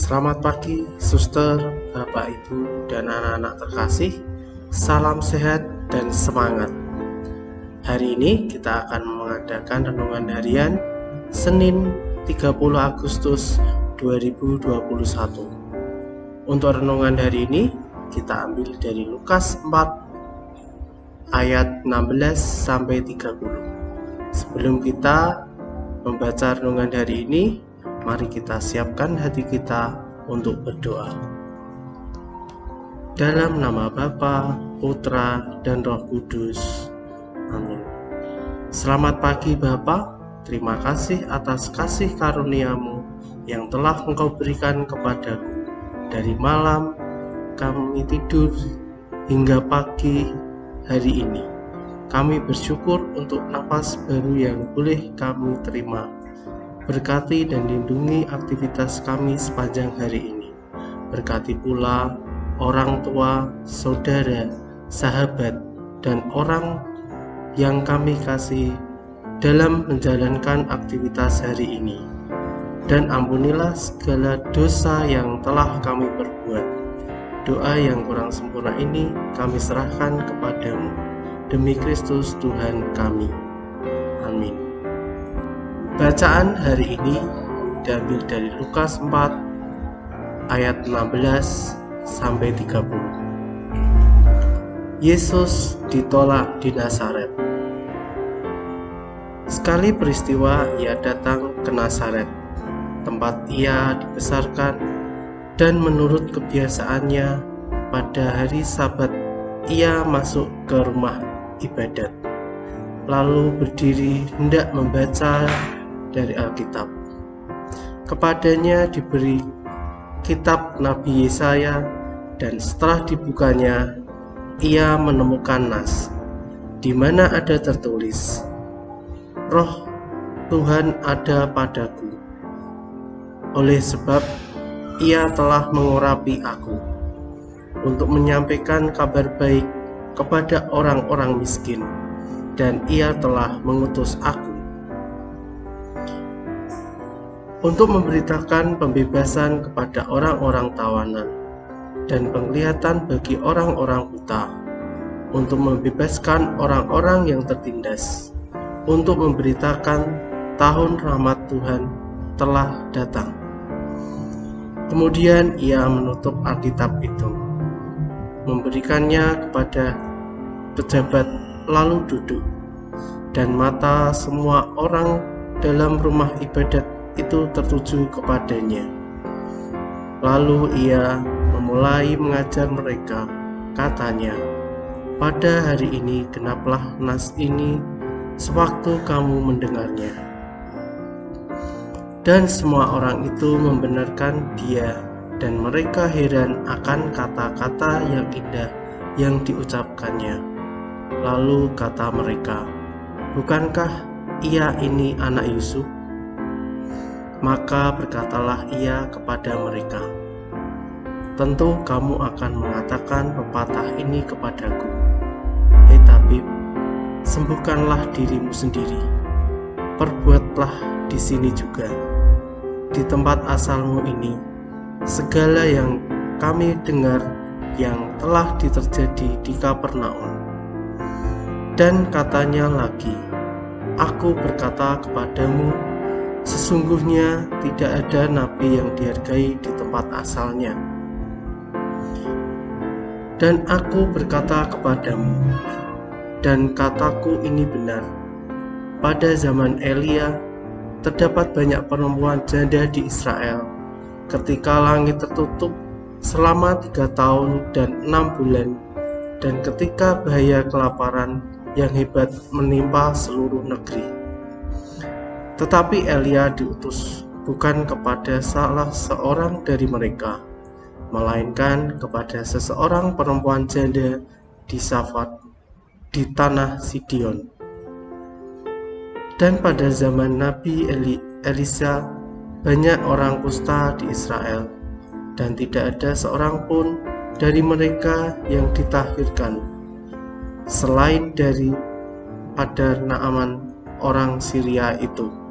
Selamat pagi, suster, bapak, ibu, dan anak-anak terkasih. Salam sehat dan semangat. Hari ini kita akan mengadakan renungan harian Senin 30 Agustus 2021. Untuk renungan hari ini kita ambil dari Lukas 4 ayat 16 sampai 30. Sebelum kita membaca renungan hari ini, mari kita siapkan hati kita untuk berdoa. Dalam nama Bapa, Putra, dan Roh Kudus. Amin. Selamat pagi Bapa, terima kasih atas kasih karunia-Mu yang telah Engkau berikan kepadaku. Dari malam kami tidur hingga pagi hari ini. Kami bersyukur untuk napas baru yang boleh kami terima. Berkati dan lindungi aktivitas kami sepanjang hari ini. Berkati pula orang tua, saudara, sahabat, dan orang yang kami kasih dalam menjalankan aktivitas hari ini. Dan ampunilah segala dosa yang telah kami perbuat. Doa yang kurang sempurna ini kami serahkan kepadamu. Demi Kristus Tuhan kami. Amin. Bacaan hari ini diambil dari Lukas 4 ayat 16 sampai 30. Yesus ditolak di Nazaret. Sekali peristiwa ia datang ke Nazaret, tempat ia dibesarkan, dan menurut kebiasaannya pada hari Sabat ia masuk ke rumah ibadat, lalu berdiri hendak membaca dari Alkitab. Kepadanya diberi kitab Nabi Yesaya, dan setelah dibukanya ia menemukan nas di mana ada tertulis, Roh Tuhan ada padaku, oleh sebab ia telah mengurapi aku untuk menyampaikan kabar baik kepada orang-orang miskin, dan ia telah mengutus aku untuk memberitakan pembebasan kepada orang-orang tawanan dan penglihatan bagi orang-orang buta, untuk membebaskan orang-orang yang tertindas, untuk memberitakan tahun rahmat Tuhan telah datang. Kemudian ia menutup Alkitab itu, memberikannya kepada pejabat, lalu duduk, dan mata semua orang dalam rumah ibadat itu tertuju kepadanya. Lalu ia memulai mengajar mereka, katanya, pada hari ini genaplah nas ini sewaktu kamu mendengarnya. Dan semua orang itu membenarkan dia, dan mereka heran akan kata-kata yang indah yang diucapkannya. Lalu kata mereka, bukankah ia ini anak Yusuf? Maka berkatalah ia kepada mereka, tentu kamu akan mengatakan pepatah ini kepadaku, hei tabib, sembuhkanlah dirimu sendiri, perbuatlah di sini juga, di tempat asalmu ini, segala yang kami dengar yang telah terjadi di Kapernaum. Dan katanya lagi, aku berkata kepadamu, sesungguhnya tidak ada nabi yang dihargai di tempat asalnya. Dan aku berkata kepadamu, dan kataku ini benar, pada zaman Elia terdapat banyak perempuan janda di Israel, ketika langit tertutup selama 3 tahun dan 6 bulan, dan ketika bahaya kelaparan yang hebat menimpa seluruh negeri. Tetapi Elia diutus bukan kepada salah seorang dari mereka, melainkan kepada seseorang perempuan janda di Safat, di tanah Sidion. Dan pada zaman Nabi Elisa, banyak orang kusta di Israel, dan tidak ada seorang pun dari mereka yang ditahirkan, selain dari pada Naaman orang Syria itu.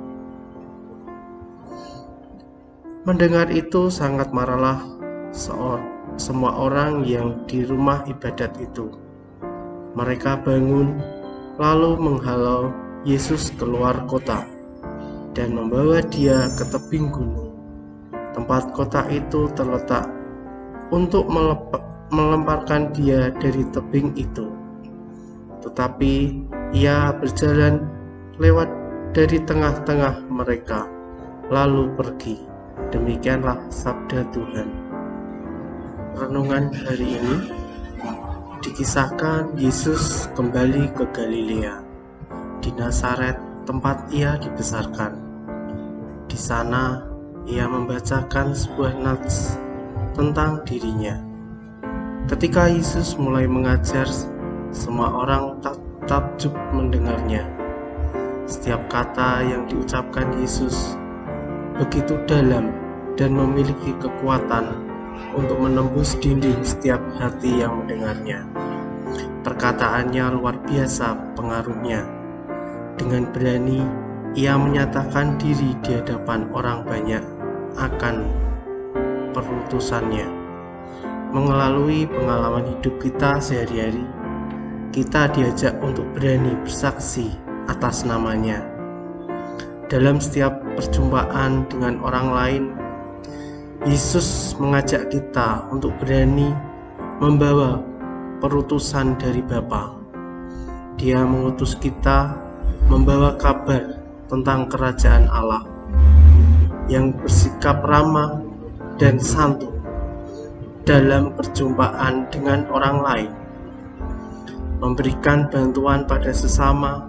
Mendengar itu sangat marahlah semua orang yang di rumah ibadat itu. Mereka bangun lalu menghalau Yesus keluar kota dan membawa dia ke tebing gunung, tempat kota itu terletak, untuk melemparkan dia dari tebing itu. Tetapi ia berjalan lewat dari tengah-tengah mereka, lalu pergi. Demikianlah sabda Tuhan. Renungan hari ini dikisahkan Yesus kembali ke Galilea, di Nazaret tempat ia dibesarkan. Di sana ia membacakan sebuah nats tentang dirinya. Ketika Yesus mulai mengajar, semua orang takjub mendengarnya. Setiap kata yang diucapkan Yesus begitu dalam dan memiliki kekuatan untuk menembus dinding setiap hati yang mendengarnya. Perkataannya luar biasa pengaruhnya. Dengan berani ia menyatakan diri di hadapan orang banyak akan perutusannya. Melalui pengalaman hidup kita sehari-hari, kita diajak untuk berani bersaksi atas namanya. Dalam setiap perjumpaan dengan orang lain, Yesus mengajak kita untuk berani membawa perutusan dari Bapa. Dia mengutus kita membawa kabar tentang kerajaan Allah yang bersikap ramah dan santun dalam perjumpaan dengan orang lain, memberikan bantuan pada sesama,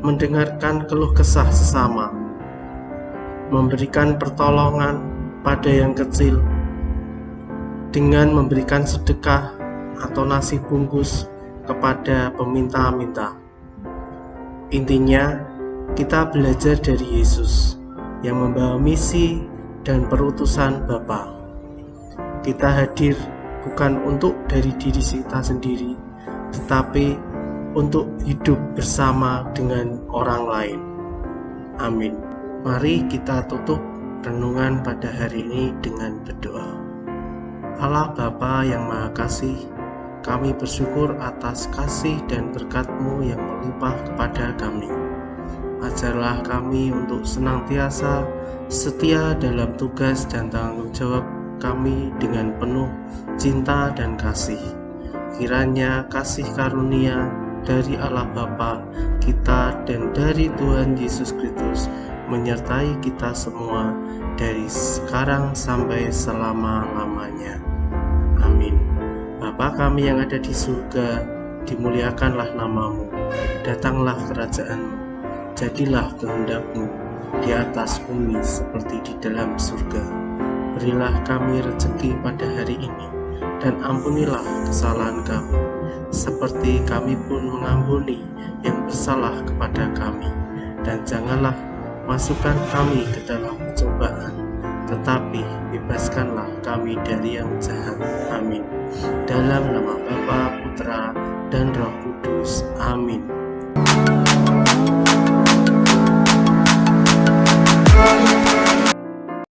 mendengarkan keluh kesah sesama, memberikan pertolongan pada yang kecil, dengan memberikan sedekah atau nasi bungkus kepada peminta-minta. Intinya, kita belajar dari Yesus yang membawa misi dan perutusan Bapa. Kita hadir bukan untuk dari diri kita sendiri, tetapi untuk hidup bersama dengan orang lain. Amin. Mari kita tutup renungan pada hari ini dengan berdoa. Allah Bapa yang Maha Kasih, kami bersyukur atas kasih dan berkat-Mu yang melimpah kepada kami. Ajarlah kami untuk senantiasa setia dalam tugas dan tanggung jawab kami dengan penuh cinta dan kasih. Kiranya kasih karunia dari Allah Bapa kita dan dari Tuhan Yesus Kristus menyertai kita semua dari sekarang sampai selama-lamanya. Amin. Bapa kami yang ada di surga, dimuliakanlah nama-Mu, datanglah kerajaan-Mu, jadilah kehendak-Mu di atas bumi seperti di dalam surga. Berilah kami rezeki pada hari ini, dan ampunilah kesalahan kami, seperti kami pun mengampuni yang bersalah kepada kami. Dan janganlah masukkan kami ke dalam pencobaan, tetapi bebaskanlah kami dari yang jahat. Amin. Dalam nama Bapa, Putra, dan Roh Kudus. Amin.